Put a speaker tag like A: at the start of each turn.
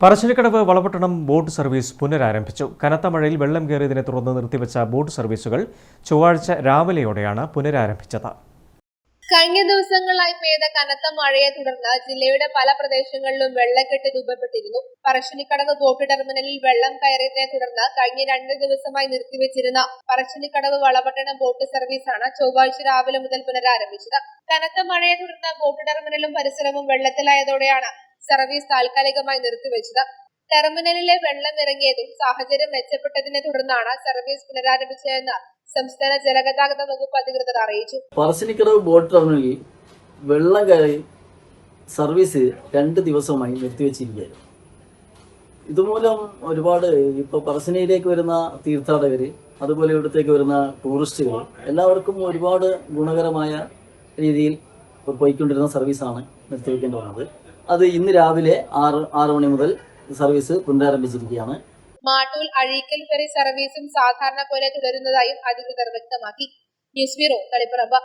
A: Parassinikkadavu Valapattanam boat service പുനരാരംഭിച്ചു. കനത്ത മഴയിൽ വെള്ളം കയറിയതിനെ തുടർന്ന് നിർത്തിവെച്ച ബോട്ട് സർവീസുകൾ ചൊവ്വാഴ്ച രാവിലെയോടെയാണ് പുനരാരംഭിച്ചത്.
B: കഴിഞ്ഞ ദിവസങ്ങളായി പെയ്ത കനത്ത മഴയെ തുടർന്ന് ജില്ലയുടെ പല പ്രദേശങ്ങളിലും വെള്ളക്കെട്ട് രൂപപ്പെട്ടിരുന്നു. പറശ്ശിനിക്കടവ് ബോട്ട് ടെർമിനലിൽ വെള്ളം കയറിയതിനെ തുടർന്ന് കഴിഞ്ഞ 2 ദിവസമായി നിർത്തിവെച്ചിരുന്ന പറശ്ശിനിക്കടവ് വളപട്ടണം ബോട്ട് സർവീസാണ് ചൊവ്വാഴ്ച രാവിലെ മുതൽ പുനരാരംഭിച്ചത്. കനത്ത മഴയെ തുടർന്ന് ബോട്ട് ടെർമിനലും പരിസരവും വെള്ളത്തിലായതോടെയാണ് സർവീസ് താൽക്കാലികമായി നിർത്തിവെച്ചത്. ടെർമിനലിലെ വെള്ളം ഇറങ്ങിയതും സാഹചര്യം മെച്ചപ്പെട്ടതിനെ തുടർന്നാണ് സർവീസ് പുനരാരംഭിച്ചതെന്ന് സംസ്ഥാന ജലഗതാഗത വകുപ്പ് അധികൃതർ അറിയിച്ചു.
C: പറശ്ശിനിക്കടവ് ബോട്ട് ടെർമിനലിൽ വെള്ളം കയറി സർവീസ് 2 ദിവസമായി നിർത്തിവെച്ചിരിക്കുകയായിരുന്നു. ഇതുമൂലം ഒരുപാട് ഇപ്പോൾ പറശ്ശിനിയിലേക്ക് വരുന്ന തീർത്ഥാടകർ, അതുപോലെ ഇവിടത്തേക്ക് വരുന്ന ടൂറിസ്റ്റുകൾ എല്ലാവർക്കും ഒരുപാട് ഗുണകരമായ രീതിയിൽ പോയിക്കൊണ്ടിരുന്ന സർവീസാണ് നിർത്തിവെക്കേണ്ടി വന്നത്. അത് ഇന്ന് രാവിലെ 6 മണി മുതൽ സർവീസ് പുനരാരംഭിച്ചിരിക്കുകയാണ്.
B: മാട്ടൂൽ അഴീക്കൽ ഫെറി സർവീസും സാധാരണ പോലെ തുടരുന്നതായും അധികൃതർ വ്യക്തമാക്കി. News bureau, Taliparamba.